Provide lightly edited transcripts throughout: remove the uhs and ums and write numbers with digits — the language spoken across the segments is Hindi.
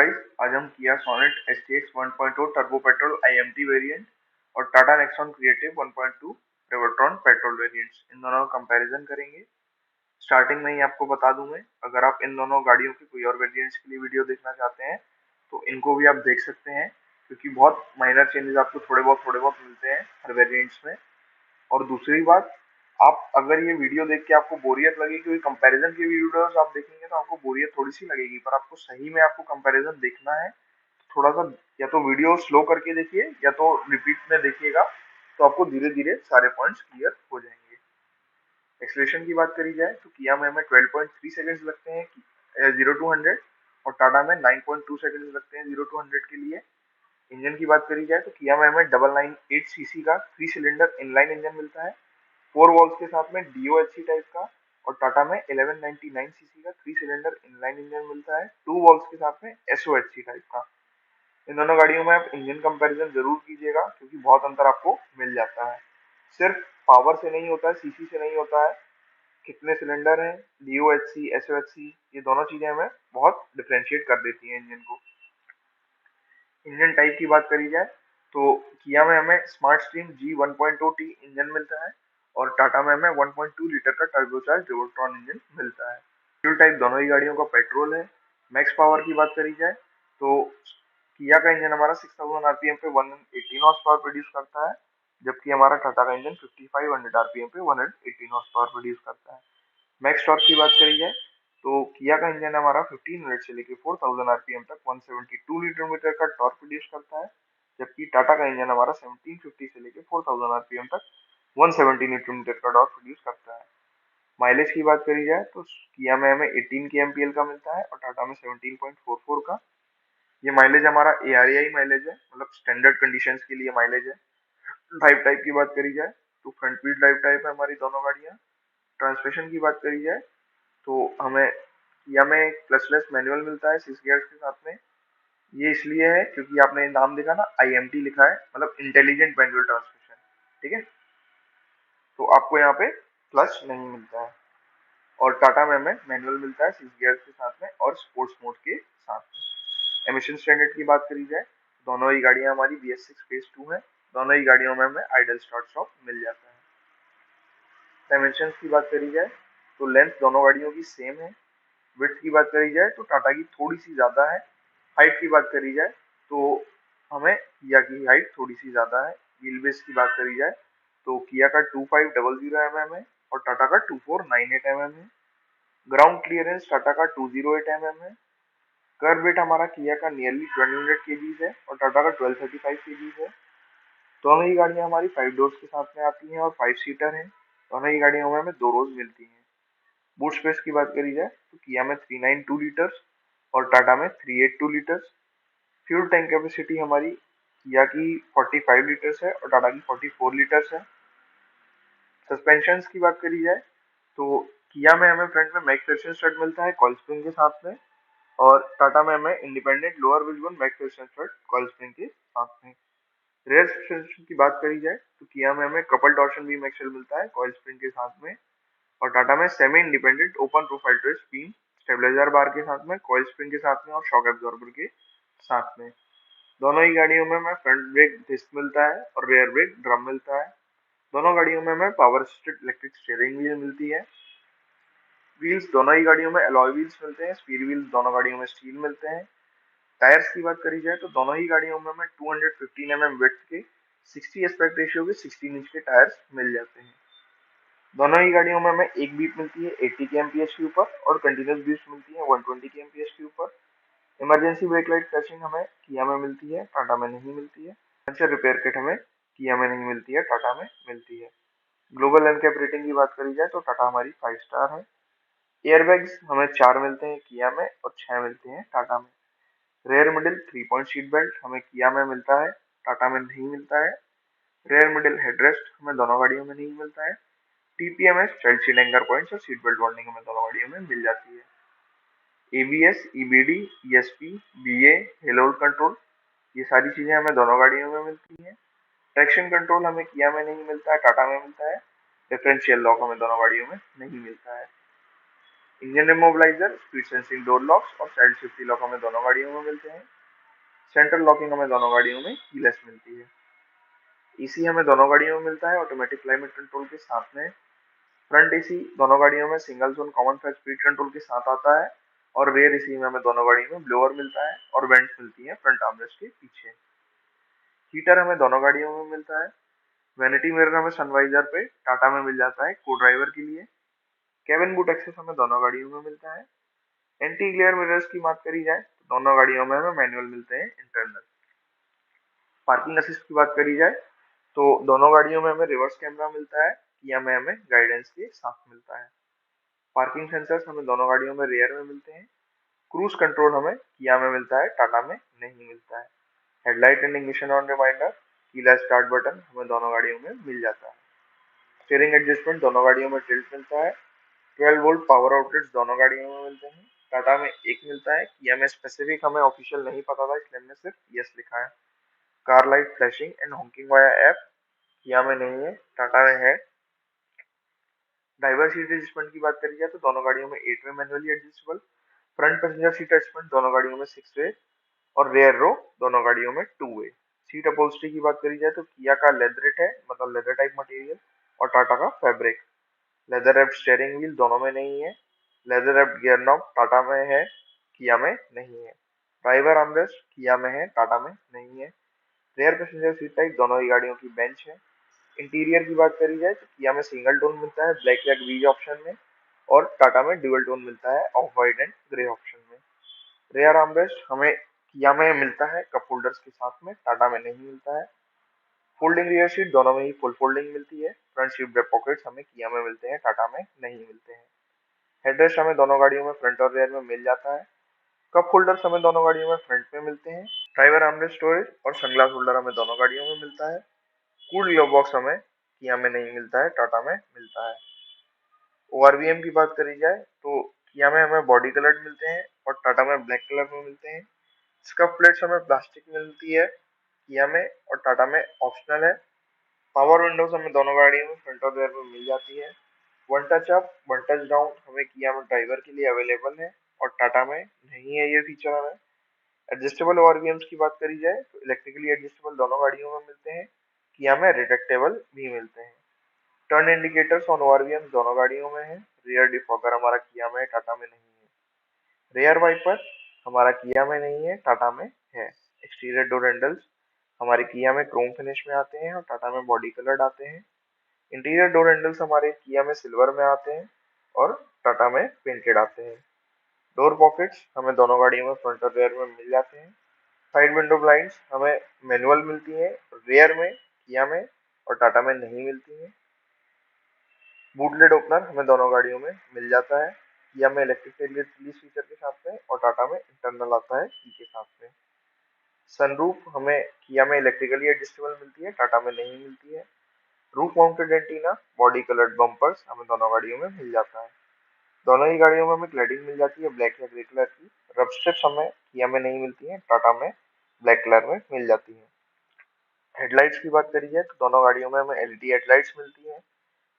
गाइस, आज हम Kia Sonet STX 1.0 turbo petrol IMT variant और Tata Nexon creative 1.2 Revotron petrol variants इन दोनों का कंपैरिजन करेंगे। स्टार्टिंग में ही आपको बता दूं मैं, अगर आप इन दोनों गाड़ियों की कोई और वेरिएंट्स के लिए वीडियो देखना चाहते हैं तो इनको भी आप देख सकते हैं, क्योंकि बहुत माइनर चेंजेस आपको थोड़े बहुत मिलते हैं हर वेरिएंट्स में। और दूसरी बात, आप अगर ये वीडियो देख के आपको बोरियत लगे, क्योंकि कंपैरिजन की वीडियोस आप देखेंगे तो आपको बोरियत थोड़ी सी लगेगी, पर आपको सही में आपको कंपैरिजन देखना है थोड़ा सा, या तो वीडियो स्लो करके देखिए या तो रिपीट में देखिएगा, तो आपको धीरे धीरे सारे पॉइंट्स क्लियर हो जाएंगे। एक्सलेशन की बात करी जाए तो किया में हमें 12.3 सेकंड्स लगते हैं 0 to 100 और टाटा में 9.2 सेकंड्स लगते हैं 0 to 100 के लिए। इंजन की बात करी जाए तो किया में हमें 998cc का 3 सिलेंडर इनलाइन इंजन मिलता है 4 वॉल्व्स के साथ में DOHC टाइप का, और टाटा में 1199cc का 3 सिलेंडर इनलाइन इंजन मिलता है 2 वॉल्व्स के साथ में SOHC टाइप का। इन दोनों गाड़ियों में आप इंजन कंपैरिजन जरूर कीजिएगा, क्योंकि बहुत अंतर आपको मिल जाता है। सिर्फ पावर से नहीं होता है, सीसी से नहीं होता है, कितने सिलेंडर हैं, DOHC SOHC, ये दोनों चीजें हमें बहुत डिफ्रेंशिएट कर देती हैं इंजन को। इंजन टाइप की बात करी जाए तो किया में हमें स्मार्ट स्ट्रीम G1.0T इंजन मिलता है और टाटा में हमें 1.2 लीटर का टर्बोचार्ज रिवोल्ट्रॉन इंजन मिलता है। फ्यूल टाइप दोनों ही गाड़ियों का पेट्रोल है। मैक्स पावर की बात करी जाए तो किया का इंजन हमारा 6000 आरपीएम पे 118 हॉर्स पावर प्रोड्यूस करता है, जबकि हमारा टाटा का इंजन 5500 आरपीएम पे 118 हॉर्स पावर प्रोड्यूस करता है। मैक्स टॉर्क की बात करी जाए तो किया का इंजन हमारा 1500 से लेकर 4000 आरपीएम तक 172 न्यूटन मीटर का टॉर्क प्रोड्यूस करता है, जबकि टाटा का इंजन हमारा 1750 से लेकर 4000 आरपीएम तक 170 न्यूटन मीटर का टॉर्क प्रोड्यूस करता है। माइलेज की बात करी जाए तो किया में हमें 18 kmpl का मिलता है और टाटा में 17.44 का। ये माइलेज हमारा ARAI माइलेज है, मतलब स्टैंडर्ड कंडीशंस के लिए माइलेज है। ड्राइव टाइप की बात करी जाए तो फ्रंट व्हील ड्राइव टाइप है हमारी दोनों गाड़ियां। ट्रांसमिशन की बात करी जाए तो हमें किया में क्लचलेस मैनुअल मिलता है 6 गियर्स के साथ में। ये इसलिए है क्योंकि आपने नाम देखा ना, IMT लिखा है, मतलब इंटेलिजेंट मैनुअल ट्रांसमिशन, ठीक है, तो आपको यहाँ पे क्लच नहीं मिलता है। और टाटा में हमें मैनुअल मिलता है 6 गियर्स के साथ में और स्पोर्ट्स मोड के साथ में। एमिशन स्टैंडर्ड की बात करी जाए, दोनों ही गाड़ियां हमारी BS6 फेज 2 है, दोनों ही गाड़ियों में हमें आइडल स्टार्ट स्टॉप मिल जाता है। डायमेंशन की बात करी जाए तो लेंथ दोनों गाड़ियों की सेम है। विड्थ की बात करी जाए तो टाटा की थोड़ी सी ज्यादा है। हाइट की बात करी जाए तो हमें किया की हाइट थोड़ी सी ज्यादा है। व्हील बेस की बात करी जाए तो किया का 2500 mm है और टाटा का 2498 mm है। ग्राउंड क्लियरेंस टाटा का 208 mm है। कर्व वेट हमारा किया का नियरली 1200 kgs है और टाटा का 1235 kgs है। दोनों ही गाड़ियां हमारी 5 डोर्स के साथ में आती हैं और 5 सीटर हैं। दोनों ही गाड़ियों में हमें 2 रोज मिलती हैं। बूट स्पेस की बात करी जाए तो किया में 392 लीटर्स और टाटा में 382 लीटर्स। फ्यूल टैंक कैपेसिटी हमारी किया की 45 लीटर्स है और टाटा की 44 लीटर्स है। सस्पेंशन की बात करी जाए तो किया में हमें फ्रंट में मैक्सवेशन स्टड मिलता है कॉइल स्प्रिंग के साथ में, और टाटा में हमें independent lower wishbone McPherson strut coil spring के साथ में। रेयर सस्पेंशन की बात करी जाए तो किया में हमें कपल टॉर्शन बीम एक्सल मिलता है कॉइल स्प्रिंग के साथ में, और टाटा में semi independent open profile twist beam stabiliser bar के साथ में, कॉइल स्प्रिंग के साथ में और शॉक एब्जॉर्बर के साथ में। दोनों ही गाड़ियों में हमें फ्रंट ब्रेक डिस्क मिलता है और रेयर ब्रेक ड्रम मिलता है। दोनों गाड़ियों में हमें power assisted electric steering wheel मिलती है। व्हील्स दोनों ही गाड़ियों में अलॉय व्हील्स मिलते हैं। स्पीड व्हील्स दोनों गाड़ियों में स्टील मिलते हैं। टायर्स की बात करी जाए तो दोनों ही गाड़ियों में हमें 215 mm विड्थ के 60 एस्पेक्ट रेशियो के 16 इंच के टायर्स मिल जाते हैं। दोनों ही गाड़ियों में हमें एक बीप मिलती है 80 kmph के ऊपर और कंटिन्यूस बीप मिलती है 120 kmph के ऊपर। इमरजेंसी ब्रेक लाइट फ्लैशिंग हमें किया में मिलती है, टाटा में नहीं मिलती है। पंचर रिपेयर किट हमें किया में नहीं मिलती है, टाटा में मिलती है। ग्लोबल एनकैप रेटिंग की बात करी जाए तो टाटा हमारी 5 स्टार है। एयरबैग्स हमें 4 मिलते हैं किया में और 6 मिलते हैं टाटा में। Rear middle 3 point seat belt हमें किया में मिलता है, टाटा में नहीं मिलता है। रेयर मिडिल हेडरेस्ट हमें दोनों गाड़ियों में नहीं मिलता है। TPMS child seat anchor points और सीट बेल्ट वार्निंग हमें दोनों गाड़ियों में मिल जाती है। ABS, EBD, ESP, BA, hill hold control, ये सारी चीजें हमें दोनों गाड़ियों में मिलती हैं। ट्रैक्शन कंट्रोल हमें किया में नहीं मिलता है, टाटा में मिलता है। डिफरेंशियल लॉक हमें दोनों गाड़ियों में नहीं मिलता है। Engine immobiliser, speed sensing door locks और चाइल्ड सेफ्टी लॉक हमें दोनों गाड़ियों में मिलते हैं। सेंट्रल लॉकिंग हमें दोनों गाड़ियों में कीलेस मिलती है। ईसी हमें दोनों गाड़ियों में मिलता है ऑटोमेटिक क्लाइमेट कंट्रोल के साथ में। फ्रंट एसी दोनों गाड़ियों में single zone common face speed control के साथ आता है। और रेयर एसी में हमें दोनों गाड़ियों में ब्लोअर मिलता है और वेंट्स मिलती है फ्रंट आर्मरेस्ट के पीछे। हीटर हमें दोनों गाड़ियों में मिलता है। वैनिटी मिरर हमें सनवाइजर पे टाटा में मिल जाता है को ड्राइवर के लिए। केबिन बूट एक्सेस हमें दोनों गाड़ियों में मिलता है। एंटी ग्लेयर मिरर्स की बात करी जाए तो दोनों गाड़ियों में हमें मैनुअल मिलते हैं इंटरनल। पार्किंग असिस्ट की बात करी जाए तो दोनों गाड़ियों में हमें रिवर्स कैमरा मिलता है, किया में हमें गाइडेंस के साथ मिलता है। पार्किंग सेंसर्स हमें दोनों गाड़ियों में रेयर में मिलते हैं। क्रूज कंट्रोल हमें किया में मिलता है, टाटा में नहीं मिलता है। Headlight and ignition on reminder, keyless start button हमें दोनों गाड़ियों में मिल जाता है। स्टीयरिंग एडजस्टमेंट दोनों गाड़ियों में टिल्ट मिलता है। 12 वोल्ट पावर आउटलेट्स दोनों गाड़ियों में मिलते हैं। टाटा में एक मिलता है, किया में स्पेसिफिक हमें ऑफिशियल नहीं पता था इसलिए हमने सिर्फ यस लिखा है। Car light flashing and Hawking via app किया में नहीं है, टाटा में है। ड्राइवर सीट एडजस्टमेंट की बात करी जाए तो दोनों गाड़ियों में 8 way manually adjustable. Front passenger seat adjustment दोनों गाड़ियों में 6 वे और रेयर रो दोनों गाड़ियों में 2 वे। सीट अपहोल्स्ट्री की बात करी जाए तो किया का लेदरेट है, मतलब लेदर टाइप मटेरियल, और टाटा का fabric. Leather wrapped steering wheel दोनों में नहीं है। Leather wrapped gear knob Tata में है, किया में नहीं है। ड्राइवर आर्मरेस्ट किया में है, टाटा में नहीं है। रेयर पैसेंजर सीट टाइप दोनों ही गाड़ियों की बेंच है। इंटीरियर की बात करी जाए तो किया में सिंगल टोन मिलता है ब्लैक या बीज ऑप्शन में, और टाटा में ड्यूअल टोन मिलता है of white and grey option में। रेयर आर्मरेस्ट हमें किया में मिलता है कप होल्डर्स के साथ में, टाटा में नहीं मिलता है। फोल्डिंग रियर सीट दोनों में ही फुल फोल्डिंग मिलती है। फ्रंट सीट बैक पॉकेट्स हमें किया में मिलते हैं, टाटा में नहीं मिलते हैं। हेडरेस्ट हमें दोनों गाड़ियों में फ्रंट और रेयर में मिल जाता है। कप होल्डर्स हमें दोनों गाड़ियों में फ्रंट में मिलते हैं। ड्राइवर आर्मरेस्ट स्टोरेज और सनग्लास होल्डर हमें दोनों गाड़ियों में मिलता है। कूल ग्लोव बॉक्स हमें किया में नहीं मिलता है, टाटा में मिलता है। ओआरवीएम की बात करी जाए तो किया में हमें बॉडी कलर्ड मिलते हैं और टाटा में ब्लैक कलर में मिलते हैं। स्कफ प्लेट्स हमें प्लास्टिक में मिलती है, किया में और टाटा में ऑप्शनल है। पावर विंडोज हमें दोनों गाड़ियों में फ्रंट और रेयर में मिल जाती है। One touch up one touch down हमें किया में ड्राइवर के लिए अवेलेबल है और टाटा में नहीं है ये फीचर हमें। एडजस्टेबल ओआरवीएम्स की बात करी जाए तो इलेक्ट्रिकली एडजस्टेबल दोनों गाड़ियों में मिलते हैं, किया में रिट्रैक्टेबल भी मिलते हैं। टर्न इंडिकेटर्स ऑन ओआरवीएम दोनों गाड़ियों में है। रियर डिफॉगर हमारा किया में, टाटा में नहीं है। रेयर वाइपर हमारा किया में नहीं है, टाटा में है। एक्सटीरियर डोर हैंडल्स हमारे किया में क्रोम फिनिश में आते हैं और टाटा में बॉडी कलर्ड आते हैं। इंटीरियर डोर हैंडल्स हमारे किया में सिल्वर में आते हैं और टाटा में पेंटेड आते हैं। डोर पॉकेट्स हमें दोनों गाड़ियों में फ्रंट और रेयर में मिल जाते हैं। साइड विंडो ब्लाइंड्स हमें मैनुअल मिलती है, रेयर में, किया में और टाटा में नहीं मिलती है। बूटलेट ओपनर हमें दोनों गाड़ियों में मिल जाता है, किया में इलेक्ट्रिक टेलगेट रिलीज फीचर के साथ में और टाटा में इंटरनल आता है की के साथ में। सनरूफ हमें किया में इलेक्ट्रिकली एडजस्टेबल मिलती है, टाटा में नहीं मिलती है। Roof mounted antenna body coloured bumpers हमें दोनों गाड़ियों में मिल जाता है। दोनों ही गाड़ियों में हमें क्लैडिंग मिल जाती है ब्लैक या ग्रे कलर की। रब स्ट्रिप्स हमें किया में नहीं मिलती है, टाटा में ब्लैक कलर में मिल जाती है। हेडलाइट्स की बात करी जाए तो दोनों गाड़ियों में हमें एलईडी हेडलाइट्स मिलती है।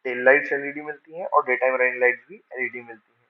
टेल लाइट्स एलईडी मिलती हैं और डे टाइम रनिंग लाइट्स भी एलईडी मिलती हैं।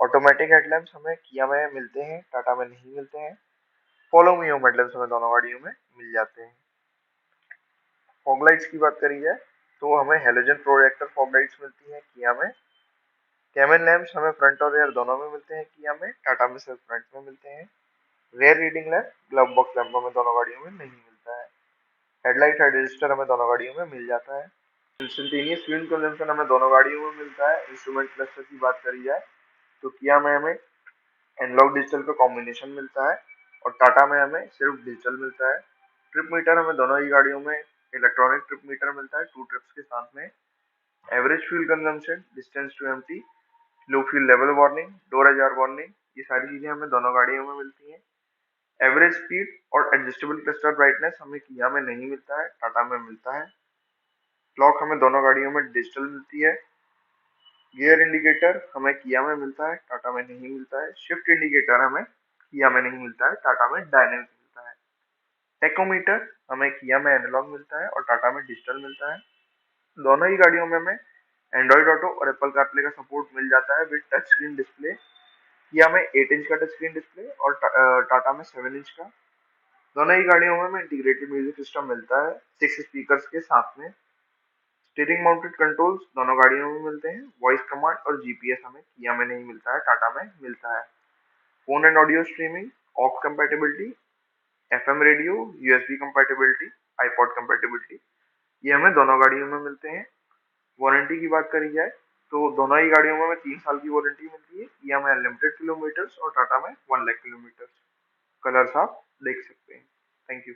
ऑटोमेटिक हेडलैम्प्स हमें किया में मिलते हैं, टाटा में नहीं मिलते हैं। फॉलो मी होम हेडलैम्प्स हमें दोनों गाड़ियों में मिल जाते हैं। फॉग लाइट्स की बात करी जाए तो हमें हेलोजन प्रोजेक्टर फॉग लाइट्स मिलती हैं किया में। कैमन लैंप्स हमें फ्रंट और रेयर दोनों में मिलते हैं किया में, टाटा में सिर्फ फ्रंट में मिलते हैं। Rear reading lamp glove box lamp हमें दोनों गाड़ियों में नहीं मिलता है। हेडलाइट हेड रजिस्टर हमें दोनों गाड़ियों में मिल जाता है। इंस्टेंटेनियस फ्यूल कंजम्पशन हमें दोनों गाड़ियों में मिलता है। इंस्ट्रूमेंट क्लस्टर की बात करी जाए तो किया में हमें एनालॉग डिजिटल का कॉम्बिनेशन मिलता है और टाटा में हमें सिर्फ डिजिटल मिलता है। ट्रिप मीटर हमें दोनों ही गाड़ियों में इलेक्ट्रॉनिक ट्रिप मीटर मिलता है 2 ट्रिप्स के साथ में। Average fuel consumption, distance to empty, low fuel level warning, door ajar warning, ये सारी चीजें हमें दोनों गाड़ियों में मिलती हैं। एवरेज स्पीड और एडजस्टेबल क्लस्टर ब्राइटनेस हमें किया में नहीं मिलता है, टाटा में मिलता है। क्लॉक हमें दोनों गाड़ियों में डिजिटल मिलती है। गियर इंडिकेटर हमें किया में मिलता है, टाटा में नहीं मिलता है। शिफ्ट इंडिकेटर हमें किया में नहीं मिलता है, टाटा में डायनेमिक मिलता है। टेकोमीटर हमें किया में एनालॉग मिलता है और टाटा में डिजिटल मिलता है। दोनों ही गाड़ियों में हमें एंड्रॉइड ऑटो और एप्पल कारप्ले का सपोर्ट मिल जाता है विद टच स्क्रीन डिस्प्ले। किया में 8 इंच का टच स्क्रीन डिस्प्ले और टाटा में 7 इंच का। दोनों ही गाड़ियों में इंटीग्रेटेड म्यूजिक सिस्टम मिलता है 6 स्पीकर्स के साथ में। स्टीयरिंग माउंटेड कंट्रोल्स दोनों गाड़ियों में मिलते हैं। वॉइस कमांड और जीपीएस हमें किया में नहीं मिलता है, टाटा में मिलता है। Phone and audio streaming, aux compatibility, FM radio, USB compatibility, iPod compatibility, ये हमें दोनों गाड़ियों में मिलते हैं। वारंटी की बात करी जाए तो दोनों ही गाड़ियों में हमें 3 साल की वारंटी मिलती है। किया में अनलिमिटेड किलोमीटर्स और टाटा में 1 लाख किलोमीटर्स। कलर्स आप देख सकते हैं। Thank you.